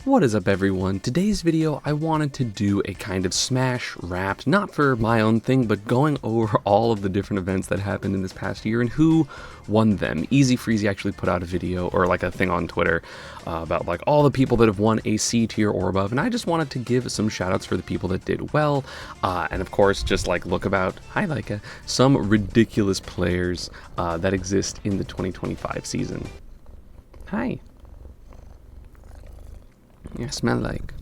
What is up everyone? Today's video I wanted to do a kind of smash wrapped, not for my own thing, but going over all of the different events that happened in this past year and who won them. Easy Freezy actually put out a video, or like a thing on Twitter, about like all the people that have won a C tier or above, and I just wanted to give some shoutouts for the people that did well, and of course just like look about, hi Leica, some ridiculous players that exist in the 2025 season. Hi. You smell like,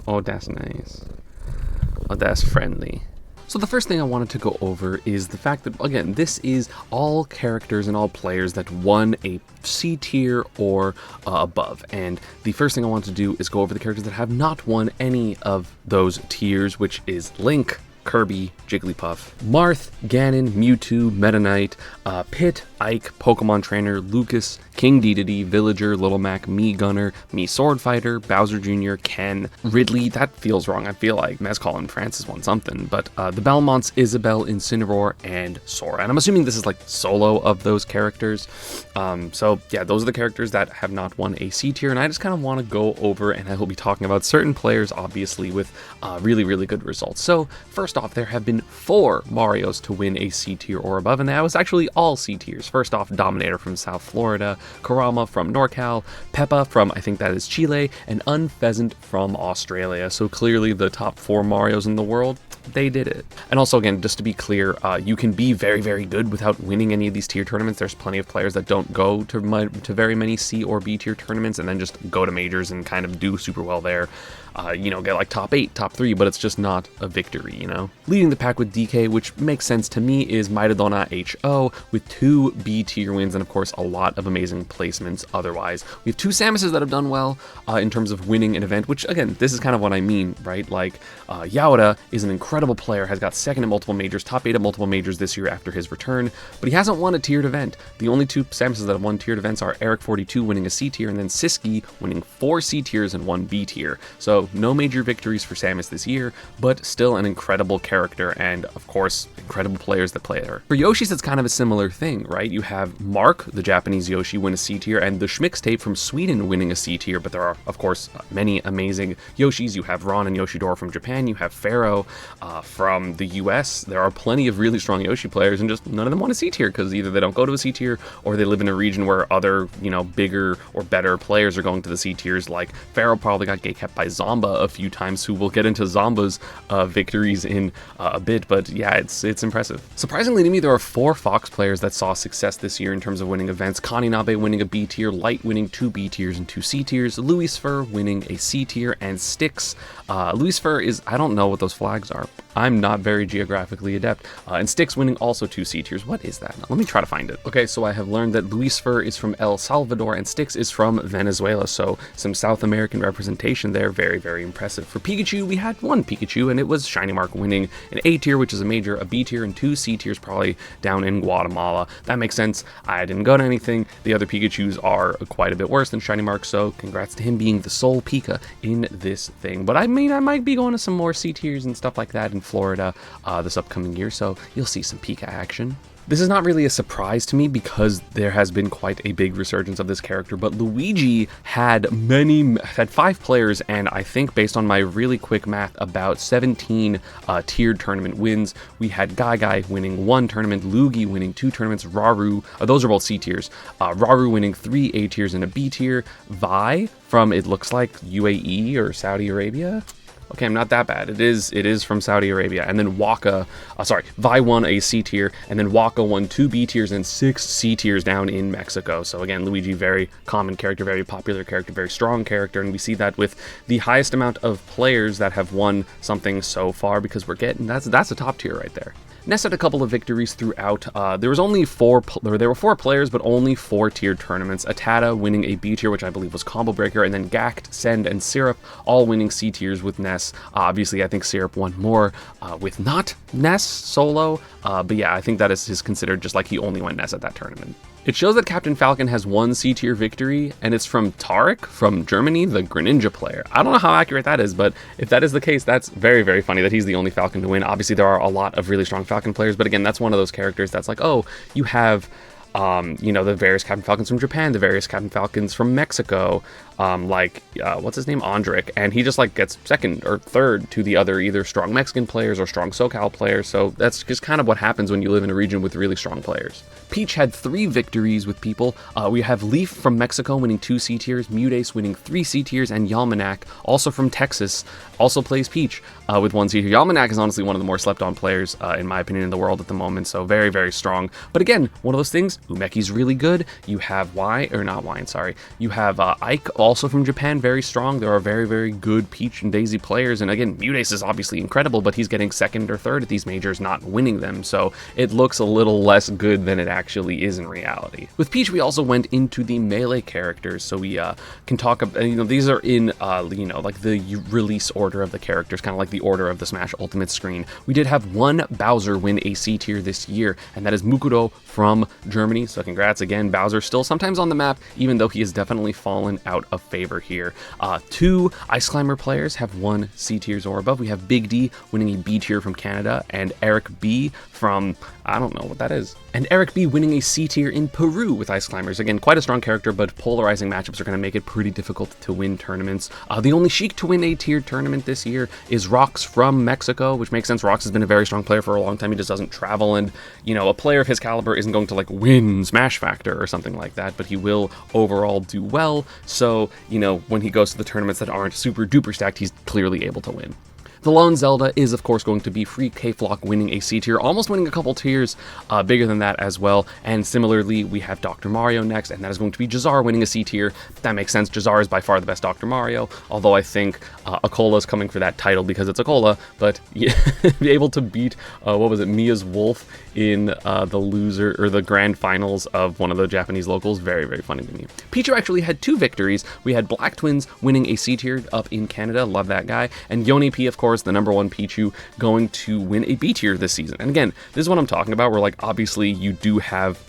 oh that's nice, oh that's friendly. So the first thing I wanted to go over is the fact that, again, this is all characters and all players that won a C tier or above. And the first thing I want to do is go over the characters that have not won any of those tiers, which is Link, Kirby, Jigglypuff, Marth, Ganon, Mewtwo, Meta Knight, Pit, Ike, Pokemon Trainer, Lucas, King Dedede, Villager, Little Mac, Mii Gunner, Mii Sword Fighter, Bowser Jr., Ken, Ridley, that feels wrong, I feel like Mezcal and Francis won something, but the Belmonts, Isabelle, Incineroar, and Sora. And I'm assuming this is like solo of those characters. So yeah, those are the characters that have not won a C tier, and I just kind of want to go over, and I will be talking about certain players, obviously, with really, really good results. So first off, there have been 4 Marios to win a C tier or above, and that was actually all C tiers. First off, Dominator from South Florida, Kurama from NorCal, Peppa from, I think that is Chile, and Unpheasant from Australia. So clearly the top 4 Marios in the world, they did it. And also, again, just to be clear, you can be very, very good without winning any of these tier tournaments. There's plenty of players that don't go to very many C or B tier tournaments and then just go to majors and kind of do super well there. You know, get like top 8, top 3, but it's just not a victory, you know? Leading the pack with DK, which makes sense to me, is Maidodona HO with 2 B tier wins and of course a lot of amazing placements otherwise. We have 2 Samuses that have done well in terms of winning an event, which again, this is kind of what I mean, right? Like, Yaoda is an incredible player, has got 2nd at multiple majors, top 8 at multiple majors this year after his return, but he hasn't won a tiered event. The only 2 Samuses that have won tiered events are Eric42 winning a C tier and then Siski winning 4 C tiers and 1 B tier. So no major victories for Samus this year, but still an incredible character and, of course, incredible players that play her. For Yoshi's, it's kind of a similar thing, right? You have Mark, the Japanese Yoshi, win a C tier, and the Schmixtape from Sweden winning a C tier, but there are, of course, many amazing Yoshis. You have Ron and Yoshidora from Japan, you have Pharaoh from the US. There are plenty of really strong Yoshi players, and just none of them won a C tier, because either they don't go to a C tier, or they live in a region where other, you know, bigger or better players are going to the C tiers, like Pharaoh probably got gatekept by Zomba a few times, who will get into Zomba's victories in a bit, but yeah, it's impressive. Surprisingly to me, there are 4 Fox players that saw success this year in terms of winning events. Kaninabe winning a B tier, Light winning 2 B tiers and 2 C tiers, Lucifer winning a C tier, and Styx. Lucifer is, I don't know what those flags are. I'm not very geographically adept. And Styx winning also 2 C tiers. What is that? Let me try to find it. Okay, so I have learned that Lucifer is from El Salvador and Styx is from Venezuela, so some South American representation there. Very, very impressive. For Pikachu, we had 1 Pikachu, and it was Shiny Mark winning an A tier, which is a major, a B tier, and 2 C tiers probably down in Guatemala. That makes sense. I didn't go to anything. The other Pikachus are quite a bit worse than Shiny Mark, so congrats to him being the sole Pika in this thing. But I mean, I might be going to some more C tiers and stuff like that in Florida this upcoming year, so you'll see some Pika action. This is not really a surprise to me because there has been quite a big resurgence of this character, but Luigi had 5 players, and I think based on my really quick math, about 17 tiered tournament wins. We had Guy winning 1 tournament, Luigi winning 2 tournaments, Raru, those are both C tiers, Raru winning 3 A tiers and a B tier, Vi from, it looks like, UAE or Saudi Arabia. Okay, I'm not that bad. It is from Saudi Arabia. And then Vi won a C tier, and then Waka won 2 B tiers and 6 C tiers down in Mexico. So again, Luigi, very common character, very popular character, very strong character, and we see that with the highest amount of players that have won something so far, because we're getting, that's a top tier right there. Ness had a couple of victories throughout. There were 4 players, but only 4 tiered tournaments. Atada winning a B tier, which I believe was Combo Breaker, and then Gact, Send, and Syrup all winning C tiers with Ness. Obviously, I think Syrup won more with not Ness solo, but yeah, I think that is considered just like he only went Ness at that tournament. It shows that Captain Falcon has 1 C tier victory, and it's from Tarek from Germany, the Greninja player. I don't know how accurate that is, but if that is the case, that's very, very funny that he's the only Falcon to win. Obviously, there are a lot of really strong Falcon players, but again, that's one of those characters that's like, oh, you have you know, the various Captain Falcons from Japan, the various Captain Falcons from Mexico, what's his name, Andric, and he just like gets second or third to the other either strong Mexican players or strong SoCal players. So that's just kind of what happens when you live in a region with really strong players. Peach had 3 victories with people. We have Leaf from Mexico winning 2 C tiers, Mudace winning 3 C tiers, and Yalmanac, also from Texas, also plays Peach with 1 C tier. Yalmanac is honestly one of the more slept on players, in my opinion, in the world at the moment, so very, very strong. But again, one of those things, Umeki's really good. You have you have Ike, also from Japan, very strong. There are very, very good Peach and Daisy players, and again, Mudace is obviously incredible, but he's getting second or third at these majors, not winning them, so it looks a little less good than it actually is in reality. With Peach, we also went into the melee characters, so we can talk about, these are in, like the release order of the characters, kind of like the order of the Smash Ultimate screen. We did have 1 Bowser win a C tier this year, and that is Mukuro from Germany, so congrats again. Bowser still sometimes on the map, even though he has definitely fallen out of favor here. 2 Ice Climber players have 1 C tiers or above. We have Big D winning a B tier from Canada, and Eric B from, I don't know what that is. And Eric B winning a C tier in Peru with Ice Climbers. Again, quite a strong character, but polarizing matchups are going to make it pretty difficult to win tournaments. The only Sheik to win a tiered tournament this year is Rox from Mexico, which makes sense. Rox has been a very strong player for a long time. He just doesn't travel, and, a player of his caliber isn't going to, like, win Smash Factor or something like that, but he will overall do well. So, when he goes to the tournaments that aren't super duper stacked, he's clearly able to win. The lone Zelda is, of course, going to be Free K-Flock winning a C tier, almost winning a couple tiers bigger than that as well. And similarly, we have Dr. Mario next, and that is going to be Jazar winning a C tier. That makes sense. Jazar is by far the best Dr. Mario, although I think Akola is coming for that title because it's Akola, but be able to beat, Miya's Wolf in the loser or the grand finals of one of the Japanese locals. Very, very funny to me. Pichu actually had 2 victories. We had Black Twins winning a C tier up in Canada. Love that guy. And Yoni P, of course, the number 1 Pichu, going to win a B tier this season. And again, this is what I'm talking about, where like obviously you do have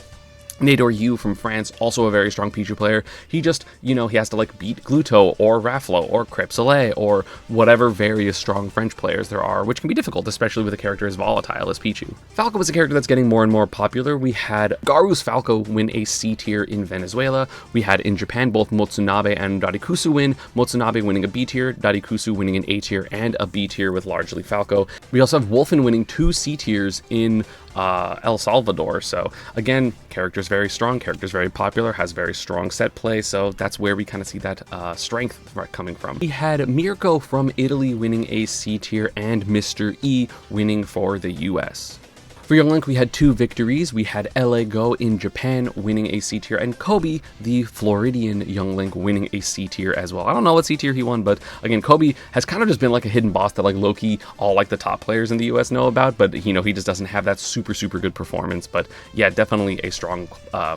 Nador Yu from France, also a very strong Pichu player. He just, he has to like beat Gluto or Rafflo or Crêpe Soleil or whatever various strong French players there are, which can be difficult, especially with a character as volatile as Pichu. Falco was a character that's getting more and more popular. We had Garu's Falco win a C tier in Venezuela. We had in Japan both Motsunabe and Darikusu win, Motsunabe winning a B tier, Darikusu winning an A tier and a B tier with largely Falco. We also have Wolfen winning 2 C tiers in El Salvador. So again, character's very strong, character's very popular, has very strong set play, so that's where we kind of see that strength coming from. We had Mirko from Italy winning a C tier and Mr. E winning for the US. For Young Link, we had 2 victories. We had LA Go in Japan winning a C tier, and Kobe, the Floridian Young Link, winning a C tier as well. I don't know what C tier he won, but again, Kobe has kind of just been like a hidden boss that like low-key all like the top players in the US know about, but he just doesn't have that super, super good performance. But yeah, definitely a strong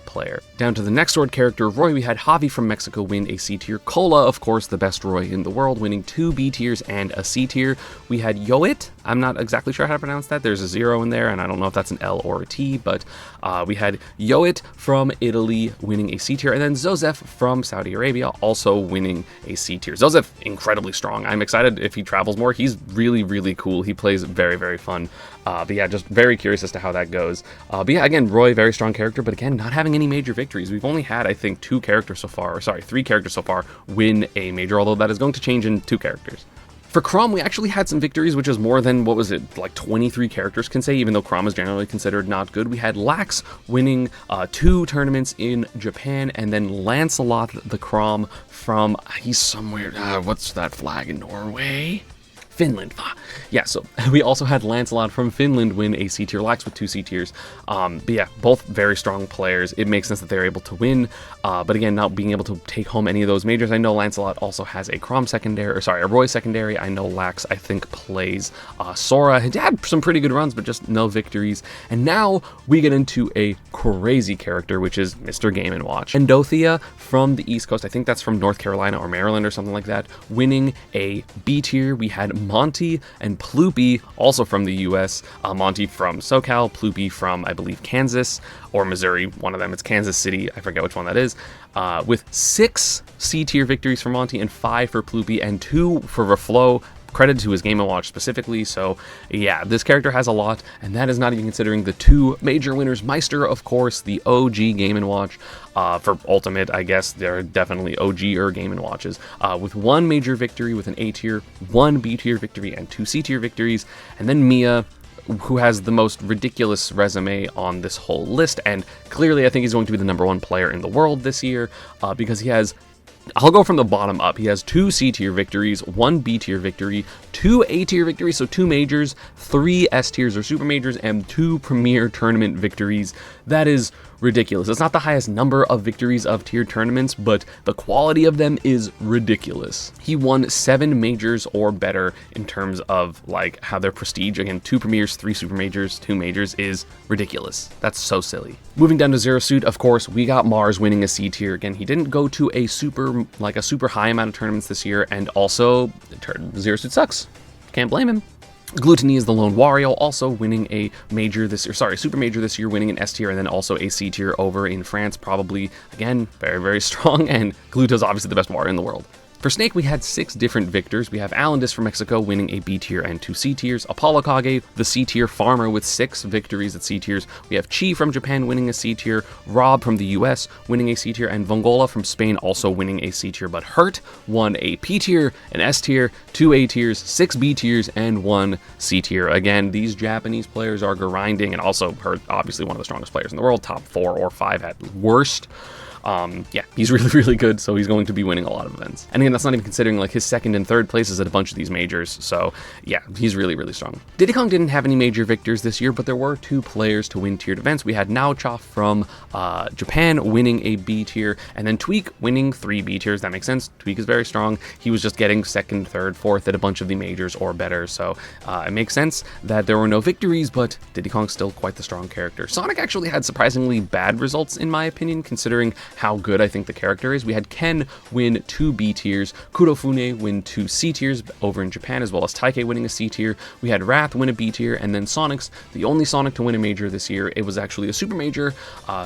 player. Down to the next sword character, Roy, we had Javi from Mexico win a C tier. Cola, of course, the best Roy in the world, winning 2 B tiers and a C tier. We had Yoit. I'm not exactly sure how to pronounce that. There's a 0 in there, and I don't know if that's an L or a T, but we had Yoit from Italy winning a C tier, and then Zozef from Saudi Arabia also winning a C tier. Zozef, incredibly strong. I'm excited if he travels more. He's really, really cool. He plays very, very fun. But yeah, just very curious as to how that goes. But yeah, again, Roy, very strong character, but again, not having any major victories. We've only had, I think, 3 characters so far win a major, although that is going to change in 2 characters. For Crom, we actually had some victories, which is more than, like 23 characters can say, even though Crom is generally considered not good. We had Lax winning 2 tournaments in Japan, and then Lancelot the Crom from, he's somewhere, what's that flag in Norway? Finland. Yeah, so we also had Lancelot from Finland win a C tier, Lax with 2 C tiers. But yeah, both very strong players. It makes sense that they're able to win. But again, not being able to take home any of those majors. I know Lancelot also has a Crom secondary, a Roy secondary. I know Lax, I think, plays Sora. He had some pretty good runs, but just no victories. And now we get into a crazy character, which is Mr. Game & Watch. Endothea from the East Coast, I think that's from North Carolina or Maryland or something like that, winning a B tier. We had Monty and Ploopy, also from the US. Monty from SoCal, Ploopy from, I believe, Kansas or Missouri. One of them, it's Kansas City. I forget which one that is. With 6 C tier victories for Monty and 5 for Ploopy and 2 for Reflo. credit to his Game & Watch specifically, so yeah, this character has a lot, and that is not even considering the 2 major winners. Meister, of course, the OG Game & Watch. For Ultimate, I guess they're definitely OG Game & Watches, with 1 major victory with an A tier, 1 B tier victory, and 2 C tier victories, and then Miya, who has the most ridiculous resume on this whole list, and clearly I think he's going to be the #1 player in the world this year, because he has, I'll go from the bottom up. He has 2 C tier victories, 1 B tier victory, 2 A tier victories, so 2 majors, 3 S tiers or super majors, and 2 premier tournament victories. That is ridiculous. It's not the highest number of victories of tiered tournaments, but the quality of them is ridiculous. He won 7 majors or better in terms of like how their prestige. Again, 2 premiers, 3 super majors, 2 majors is ridiculous. That's so silly. Moving down to Zero Suit, of course, we got Mars winning a C tier. Again, he didn't go to a super high amount of tournaments this year, and also Zero Suit sucks. Can't blame him. Gluttony is the lone Wario, also winning a major this year, super major this year, winning an S tier and then also a C tier over in France, probably, again, very, very strong, and Gluto's obviously the best Wario in the world. For Snake, we had 6 different victors. We have Alandis from Mexico winning a B tier and 2 C tiers. Apollo Kage, the C tier farmer with 6 victories at C tiers. We have Chi from Japan winning a C tier. R.O.B from the US winning a C tier. And Vongola from Spain also winning a C tier. But Hurt won a P tier, an S tier, 2 A tiers, 6 B tiers, and 1 C tier. Again, these Japanese players are grinding, and also Hurt, obviously one of the strongest players in the world, top 4 or 5 at worst. Yeah, he's really, really good, so he's going to be winning a lot of events. And again, that's not even considering like his 2nd and 3rd places at a bunch of these majors, so yeah, he's really, really strong. Diddy Kong didn't have any major victors this year, but there were 2 players to win tiered events. We had Naocha from Japan winning a B tier, and then Tweak winning 3 B tiers. That makes sense. Tweak is very strong. He was just getting 2nd, 3rd, 4th at a bunch of the majors or better, so it makes sense that there were no victories, but Diddy Kong's still quite the strong character. Sonic actually had surprisingly bad results, in my opinion, considering how good I think the character is. We had Ken win 2 B tiers, Kurofune win 2 C tiers over in Japan, as well as Taike winning a C tier. We had Wrath win a B tier, and then Sonic's the only Sonic to win a major this year. It was actually a super major,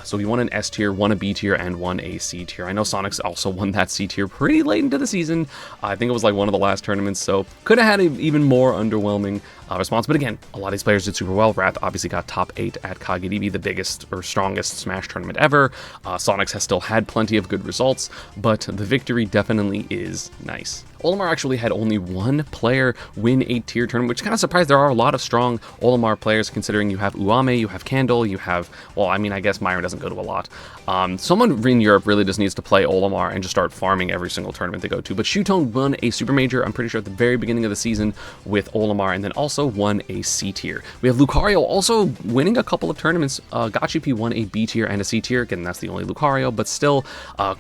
so he won an S tier, 1 a B tier, and 1 a C tier. I know Sonic's also won that C tier pretty late into the season. I think it was like one of the last tournaments, so could have had an even more underwhelming response. But again, a lot of these players did super well. Wrath obviously got top 8 at Kagedibi, the biggest or strongest Smash tournament ever. Sonic's has still had plenty of good results, but the victory definitely is nice. Olimar actually had only 1 player win a tier tournament, which kind of surprised. There are a lot of strong Olimar players, considering you have Uame, you have Candle, you have, well, I mean, I guess Myron doesn't go to a lot. Someone in Europe really just needs to play Olimar and just start farming every single tournament they go to. But Shutone won a super major, I'm pretty sure, at the very beginning of the season with Olimar, and then also won a C tier. We have Lucario also winning a couple of tournaments. Gachipi won a B tier and a C tier. Again, that's the only Lucario, but still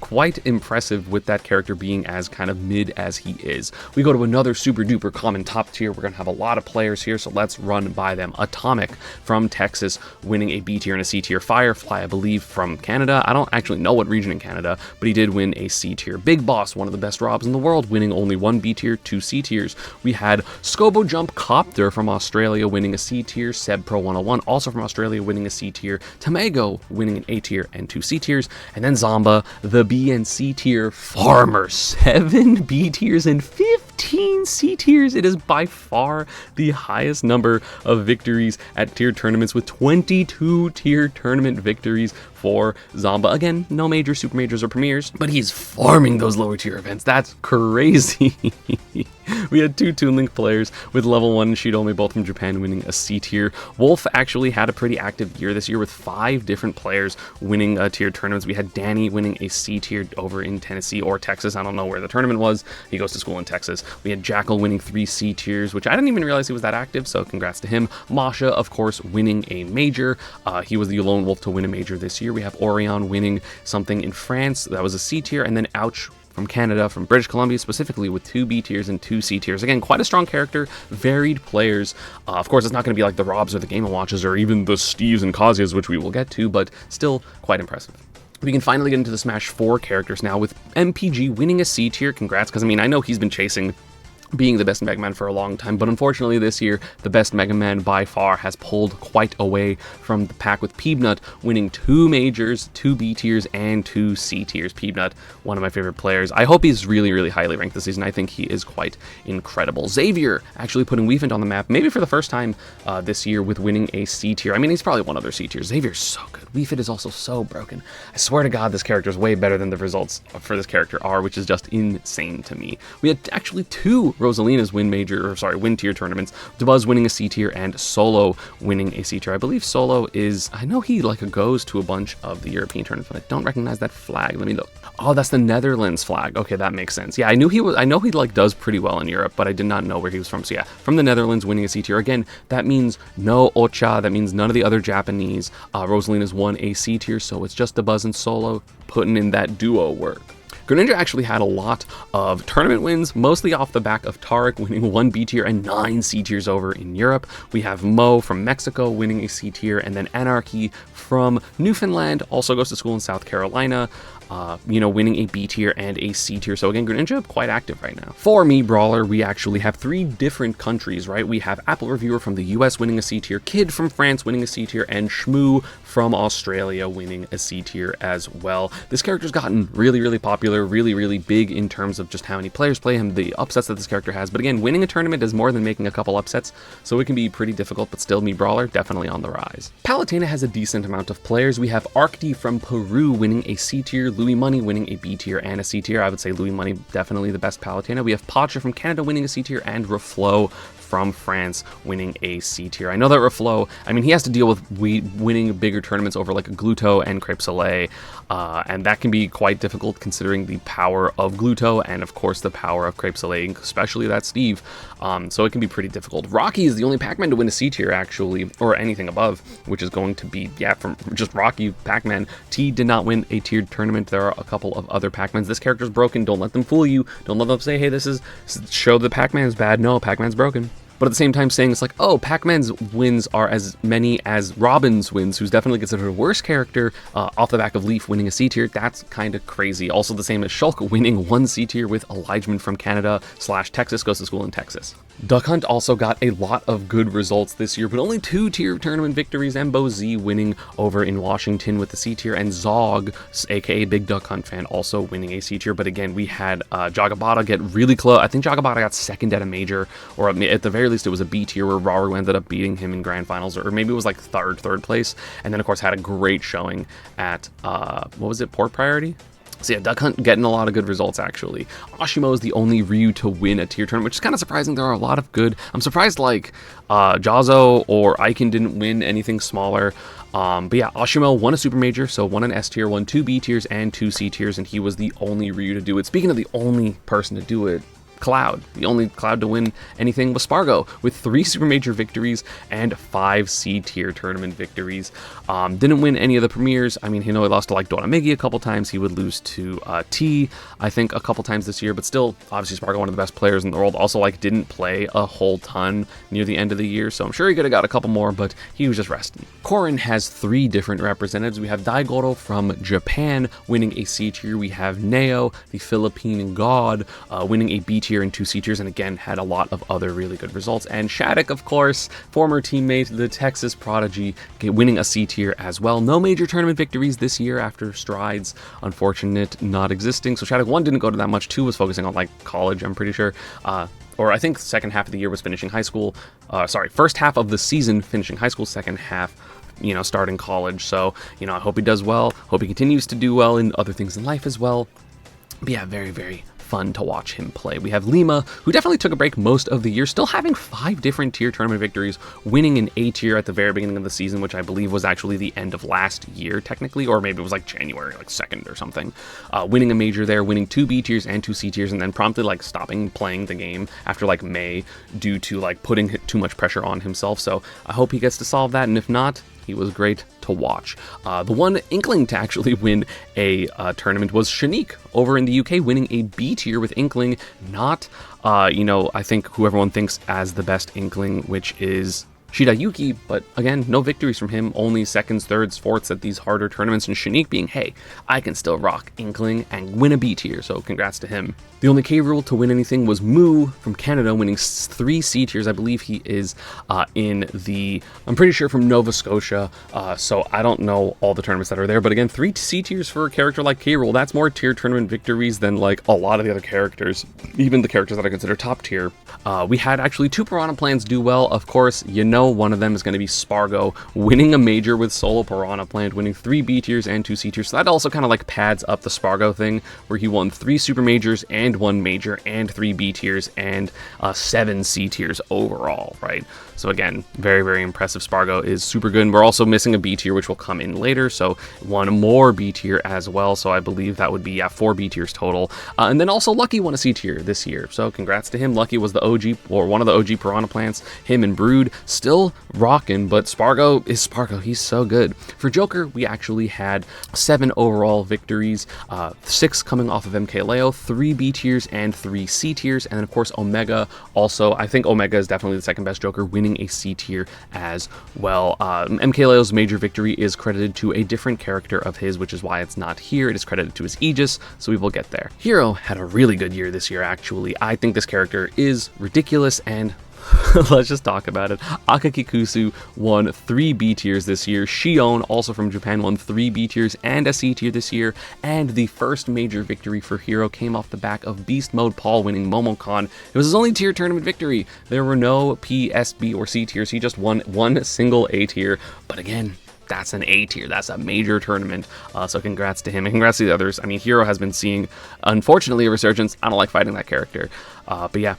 quite impressive with that character being as kind of mid as he is. We go to another super duper common top tier. We're going to have a lot of players here, so let's run by them. Atomic from Texas winning a B tier and a C tier. Firefly, I believe, from Canada. I don't actually know what region in Canada, but he did win a C tier. Big Boss, one of the best R.O.Bs in the world, winning only 1 B tier, 2 C tiers. We had Scobo Jump Copter from Australia winning a C tier. Seb Pro 101, also from Australia, winning a C tier. Tamago winning an A tier and 2 C tiers. And then Zomba, the B and C tier farmer, 7 B tiers and 15 C tiers. It is by far the highest number of victories at tier tournaments, with 22 tier tournament victories for Zomba. Again, no major, super majors, or premieres, but he's farming those lower tier events. That's crazy. We had 2 Toon Link players with level 1 and Shidome, both from Japan, winning a C tier. Wolf actually had a pretty active year this year with 5 different players winning tier tournaments. We had Danny winning a C tier over in Tennessee or Texas. I don't know where the tournament was. He goes to school in Texas. We had Jackal winning 3 C tiers, which I didn't even realize he was that active, so congrats to him. Masha, of course, winning a major. He was the lone wolf to win a major this year. We have Orion winning something in France. That was a C tier. And then Ouch from Canada, from British Columbia specifically, with 2 B tiers and 2 C tiers. Again, quite a strong character, varied players. Of course, it's not going to be like the R.O.Bs or the Game & Watches or even the Steves and Kazuyas, which we will get to, but still quite impressive. We can finally get into the Smash 4 characters now, with MPG winning a C tier. Congrats, because I mean, I know he's been chasing being the best Mega Man for a long time, but unfortunately this year, the best Mega Man by far has pulled quite away from the pack, with Peanut winning 2 majors, 2 B tiers, and 2 C tiers. Peanut, one of my favorite players. I hope he's really, really highly ranked this season. I think he is quite incredible. Xavier actually putting Wii Fit on the map, maybe for the first time this year, with winning a C tier. I mean, he's probably one other C tier. Xavier's so good. Wii Fit is also so broken. I swear to God, this character is way better than the results for this character are, which is just insane to me. We had actually 2 Rosalina's win tier tournaments. Dabuz winning a C tier and Solo winning a C tier. I believe Solo is, I know he like goes to a bunch of the European tournaments, but I don't recognize that flag. Let me look. Oh, that's the Netherlands flag. Okay, that makes sense. Yeah, I know he like does pretty well in Europe, but I did not know where he was from. So yeah, from the Netherlands winning a C tier. Again, that means no Ocha. That means none of the other Japanese. Rosalina's won a C tier, so it's just Dabuz and Solo putting in that duo work. Greninja actually had a lot of tournament wins, mostly off the back of Tarek winning 1 B tier and 9 C tiers over in Europe. We have Mo from Mexico winning a C tier, and then Anarchy from Newfoundland, also goes to school in South Carolina, winning a B tier and a C tier. So again, Greninja quite active right now. For Mii Brawler, we actually have 3 different countries, right? We have Apple Reviewer from the US winning a C tier, Kid from France winning a C tier, and Shmoo from Australia winning a C tier as well. This character's gotten really, really popular, really, really big in terms of just how many players play him, the upsets that this character has. But again, winning a tournament is more than making a couple upsets, so it can be pretty difficult, but still Mii Brawler definitely on the rise. Palutena has a decent amount of players. We have Arcty from Peru winning a C tier, Louis Money winning a B tier and a C tier. I would say Louis Money definitely the best Palutena. We have Pacha from Canada winning a C tier, and Reflo from France winning a C tier. I know that Reflo, I mean, he has to deal with winning bigger tournaments over like Gluto and Crepe Soleil, and that can be quite difficult considering the power of Gluto and of course the power of Crepe Soleil, especially that Steve. So it can be pretty difficult. Rocky is the only Pac-Man to win a C tier actually, or anything above, which is going to be, yeah, from just Rocky, Pac-Man. T did not win a tiered tournament. There are a couple of other Pac-Mans. This character's broken. Don't let them fool you. Don't let them say, hey, this is show that Pac-Man is bad. No, Pac-Man's broken. But at the same time saying it's like, oh, Pac-Man's wins are as many as Robin's wins, who's definitely considered a worse character, off the back of Leaf winning a C tier. That's kind of crazy. Also the same as Shulk winning 1 C tier with Elijahman from Canada / Texas, goes to school in Texas. Duck Hunt also got a lot of good results this year, but only 2 tier tournament victories, and Bo Z winning over in Washington with the C tier, and Zog, aka Big Duck Hunt fan, also winning a C tier. But again, we had Jagabata get really close. I think Jagabata got second at a major, or at the very least it was a B tier where Raru ended up beating him in grand finals, or maybe it was like third place, and then of course had a great showing at Port Priority. So yeah, Duck Hunt getting a lot of good results actually. Ashimo is the only Ryu to win a tier tournament, which is kind of surprising. There are a lot of good. I'm surprised like Jazo or Aiken didn't win anything smaller. But yeah, Ashimo won a super major, so won an S tier, won 2 B tiers and 2 C tiers, and he was the only Ryu to do it. Speaking of the only person to do it, Cloud. The only Cloud to win anything was Spargo, with 3 super major victories and 5 C tier tournament victories. Didn't win any of the premieres. I mean, he lost to like Dora Migi a couple times. He would lose to T, I think, a couple times this year, but still, obviously Spargo, one of the best players in the world. Also, like, didn't play a whole ton near the end of the year, so I'm sure he could have got a couple more, but he was just resting. Corrin has 3 different representatives. We have Daigoro from Japan winning a C tier. We have Neo, the Philippine god, winning a B tier and 2 C tiers, and again had a lot of other really good results. And Shattuck, of course, former teammate, the Texas prodigy, winning a C tier as well. No major tournament victories this year after Strides, unfortunate not existing. So Shattuck 1 didn't go to that much. 2 was focusing on like college, I'm pretty sure. Or I think the second half of the year was finishing high school. First half of the season finishing high school, second half starting college. So, I hope he does well. Hope he continues to do well in other things in life as well. But yeah, very, very fun to watch him play. We have Lima, who definitely took a break most of the year, still having 5 different tier tournament victories, winning an A tier at the very beginning of the season, which I believe was actually the end of last year, technically, or maybe it was like January, like 2nd or something. Winning a major there, winning 2 B tiers and 2 C tiers, and then promptly like stopping playing the game after like May due to like putting too much pressure on himself. So I hope he gets to solve that, and if not, he was great to watch. The one Inkling to actually win a tournament was Shanique over in the UK, winning a B tier with Inkling, not, I think who everyone thinks as the best Inkling, which is Shidayuki, but again, no victories from him, only seconds, thirds, fourths at these harder tournaments, and Shanique being, hey, I can still rock Inkling and win a B tier, so congrats to him. The only K rule to win anything was Moo from Canada, winning 3 C tiers. I believe he is I'm pretty sure from Nova Scotia, so I don't know all the tournaments that are there, but again, 3 C tiers for a character like K rule, that's more tier tournament victories than like a lot of the other characters, even the characters that I consider top tier. We had actually 2 Piranha plans do well. Of course, you know one of them is going to be Spargo, winning a major with solo Piranha plant, winning 3 B tiers and 2 C tiers. So that also kind of like pads up the Spargo thing, where he won 3 super majors and 1 major and 3 B tiers and 7 C tiers overall, right? So again, very, very impressive. Spargo is super good. And we're also missing a B tier, which will come in later. So 1 more B tier as well. So I believe that would be 4 B tiers total. And then also Lucky won a C tier this year. So congrats to him. Lucky was the OG, or one of the OG Piranha plants. Him and Brood still rocking, but Spargo is Spargo. He's so good. For Joker, we actually had 7 overall victories, 6 coming off of MKLeo, 3 B tiers and 3 C tiers. And then of course Omega also, I think Omega is definitely the second best Joker, winning a C tier as well. MKLeo's major victory is credited to a different character of his, which is why it's not here. It is credited to his Aegis, so we will get there. Hero had a really good year this year, actually. I think this character is ridiculous, and let's just talk about it. Akaki Kusu won 3 B tiers this year. Shion, also from Japan, won 3 B tiers and a C tier this year. And the first major victory for Hero came off the back of Beast Mode Paul winning Momocon. It was his only tier tournament victory. There were no P, S, B, or C tiers. He just won 1 single A tier. But again, that's an A tier. That's a major tournament. So congrats to him and congrats to the others. I mean, Hero has been seeing, unfortunately, a resurgence. I don't like fighting that character. But yeah,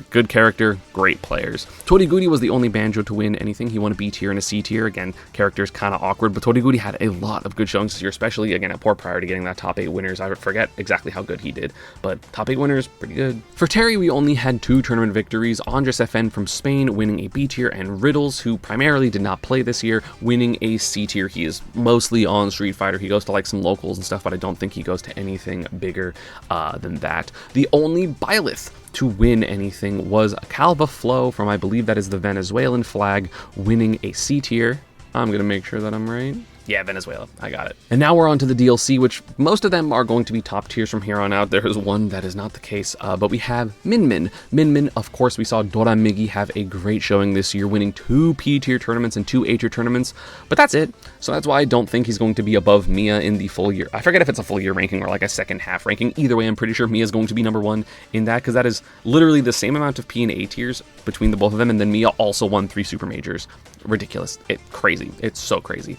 good character, great players. Toriguri was the only Banjo to win anything. He won a B tier and a C tier. Again, character's kind of awkward, but Toriguri had a lot of good showings this year, especially, again, at poor priority, getting that top 8 winners. I forget exactly how good he did, but top 8 winners, pretty good. For Terry, we only had 2 tournament victories. Andres FN from Spain winning a B tier, and Riddles, who primarily did not play this year, winning a C tier. He is mostly on Street Fighter. He goes to like some locals and stuff, but I don't think he goes to anything bigger than that. The only Byleth to win anything was Calva Flow from, I believe that is the Venezuelan flag, winning a C tier. I'm gonna make sure that I'm right. Yeah, Venezuela. I got it. And now we're on to the DLC, which most of them are going to be top tiers from here on out. There is one that is not the case, but we have Min Min. Min Min, of course, we saw Dora Migi have a great showing this year, winning 2 P tier tournaments and 2 A tier tournaments, but that's it. So that's why I don't think he's going to be above Miya in the full year. I forget if it's a full year ranking or like a second half ranking. Either way, I'm pretty sure Miya is going to be number 1 in that, because that is literally the same amount of P and A tiers between the both of them, and then Miya also won 3 super majors. Ridiculous. Crazy. It's so crazy.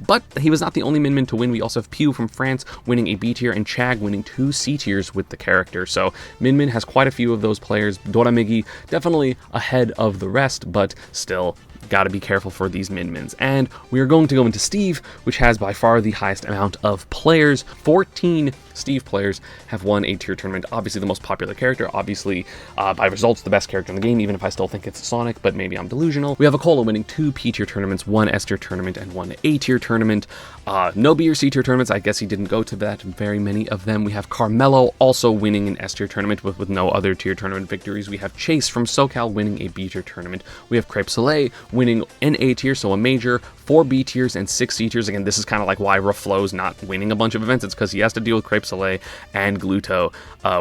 But he was not the only Min Min to win. We also have Pew from France winning a B tier, and Chag winning 2 C tiers with the character. So Min Min has quite a few of those players. Dora Migi definitely ahead of the rest, but still gotta be careful for these Min Mins. And we are going to go into Steve, which has by far the highest amount of players. 14 Steve players have won a tier tournament. Obviously the most popular character, obviously by results the best character in the game, even if I still think it's Sonic, but maybe I'm delusional. We have Akola winning 2 P tier tournaments, 1 S tier tournament, and 1 A tier tournament. No B or C tier tournaments. I guess he didn't go to that very many of them. We have Carmelo also winning an S tier tournament with no other tier tournament victories. We have Chase from SoCal winning a B tier tournament. We have Crepe Soleil winning an A tier, so a major, 4 B tiers and 6 C tiers. Again, this is kind of like why Raflo's not winning a bunch of events. It's because he has to deal with Crepe Soleil and Gluto,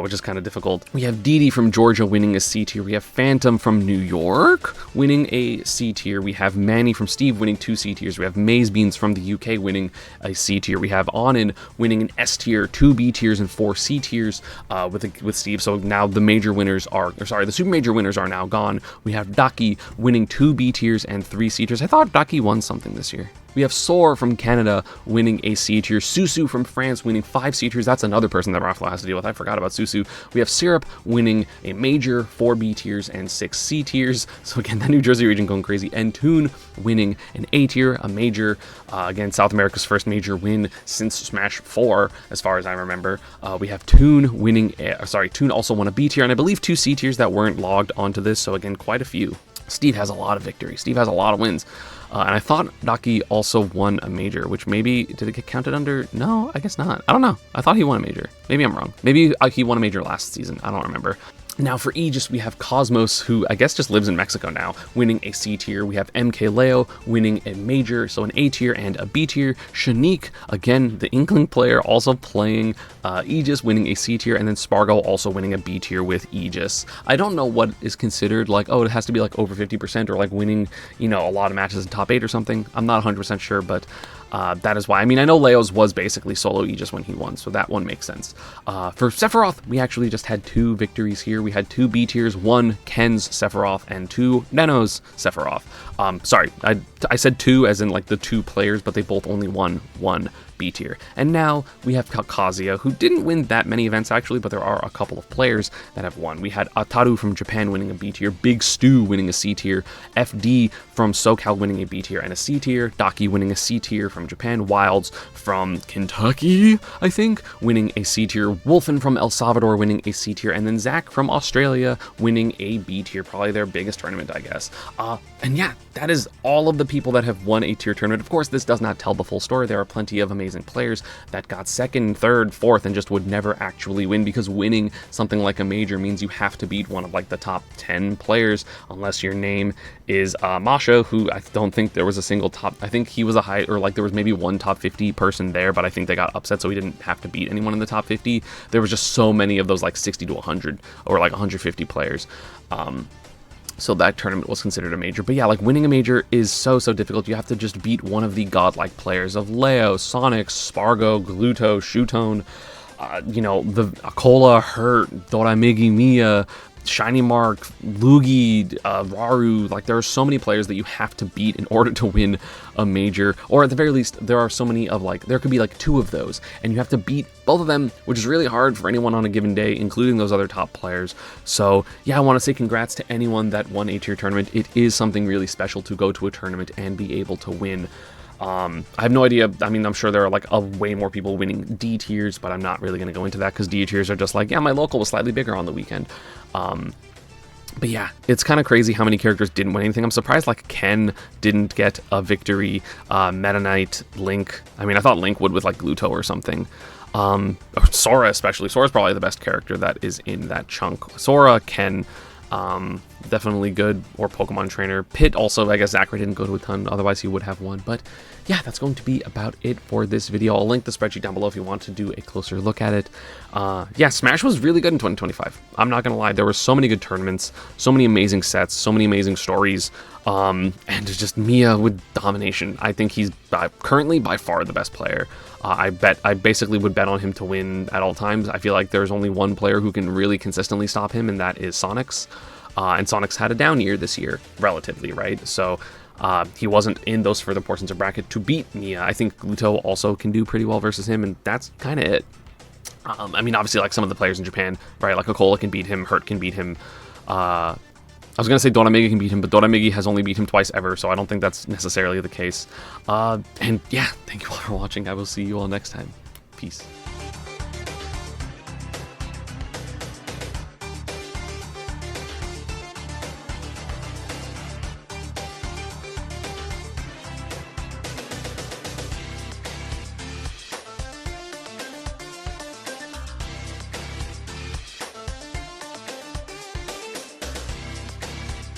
which is kind of difficult. We have Didi from Georgia winning a C tier. We have Phantom from New York winning a C tier. We have Manny from Steve winning 2 C tiers. We have Maze Beans from the UK winning a C tier. We have Onin winning an S tier, 2 B tiers, and 4 C tiers with Steve. So now the major winners are, the super major winners are now gone. We have Daki winning 2 B tiers and 3 C tiers. I thought Daki won something this year. We have Soar from Canada winning a C tier. Susu from France winning 5 C tiers. That's another person that Raffalo has to deal with. I forgot about Susu. We have Syrup winning a major, 4 B tiers, and 6 C tiers. So again, that New Jersey region going crazy. And Toon winning an A tier, a major. Again, South America's first major win since Smash 4, as far as I remember. We have Toon winning, Toon also won a B tier, and I believe 2 C tiers that weren't logged onto this. So again, quite a few. Steve has a lot of victories. Steve has a lot of wins. And I thought Daki also won a major, which maybe, did it get counted under? No, I guess not. I don't know. I thought he won a major. Maybe I'm wrong. Maybe he won a major last season. I don't remember. Now for Aegis, we have Cosmos, who I guess just lives in Mexico now, winning a C tier. We have MK Leo winning a major, so an A tier and a B tier. Shanique, again, the Inkling player, also playing Aegis, winning a C tier, and then Spargo also winning a B tier with Aegis. I don't know what is considered like, oh, it has to be like over 50% or like winning, you know, a lot of matches in top 8 or something. I'm not 100% sure, but that is why. I mean, I know Leo's was basically solo Aegis when he won, so that one makes sense. For Sephiroth, we actually just had 2 victories here. We had 2 B tiers, 1 Ken's Sephiroth and 2 Neno's Sephiroth. Sorry, I said 2 as in like the 2 players, but they both only won 1 B tier. And now we have Kazuya, who didn't win that many events actually, but there are a couple of players that have won. We had Ataru from Japan winning a B tier, Big Stu winning a C tier, FD from SoCal winning a B tier and a C tier, Daki winning a C tier from Japan, Wilds from Kentucky, I think, winning a C tier, Wolfen from El Salvador winning a C tier, and then Zach from Australia winning a B tier, probably their biggest tournament, I guess. And yeah, that is all of the people that have won a tier tournament. Of course, this does not tell the full story. There are plenty of amazing players that got 2nd, 3rd, 4th, and just would never actually win, because winning something like a major means you have to beat one of like the top 10 players, unless your name is Masha, who I don't think there was a single top, I think he was a high, or like there was maybe one top 50 person there, but I think they got upset, so he didn't have to beat anyone in the top 50. There was just so many of those like 60 to 100 or like 150 players. So that tournament was considered a major. But yeah, like winning a major is so difficult. You have to just beat one of the godlike players of Leo, Sonic, Spargo, Gluto, Shutone, you know, the Akola, Hurt, Doramigi, Miya, Shiny Mark, Luigi, Raru. Like there are so many players that you have to beat in order to win a major, or at the very least there are so many of like, there could be like 2 of those and you have to beat both of them, which is really hard for anyone on a given day, including those other top players. So yeah, I want to say congrats to anyone that won a tier tournament. It is something really special to go to a tournament and be able to win. I have no idea. I mean, I'm sure there are like way more people winning D tiers, but I'm not really going to go into that because D tiers are just like, yeah, my local was slightly bigger on the weekend. But yeah, it's kind of crazy how many characters didn't win anything. I'm surprised like Ken didn't get a victory. Meta Knight, Link. I mean, I thought Link would with like Gluto or something. Or Sora especially. Sora's probably the best character that is in that chunk. Sora, Ken, definitely good, or Pokemon Trainer. Pit also, I guess Zachary didn't go to a ton, otherwise he would have won. But yeah, that's going to be about it for this video. I'll link the spreadsheet down below if you want to do a closer look at it. Yeah, Smash was really good in 2025. I'm not gonna lie, there were so many good tournaments, so many amazing sets, so many amazing stories, and it's just Miya with domination. I think he's currently by far the best player. I basically would bet on him to win at all times. I feel like there's only one player who can really consistently stop him, and that is Sonic's. And Sonic's had a down year this year, relatively, right? So he wasn't in those further portions of bracket to beat Miya. I think Gluto also can do pretty well versus him, and that's kind of it. I mean, obviously, like some of the players in Japan, right? Like Akola can beat him, Hurt can beat him. I was going to say Doramigi can beat him, but Doramigi has only beat him twice ever, so I don't think that's necessarily the case. And yeah, thank you all for watching. I will see you all next time. Peace.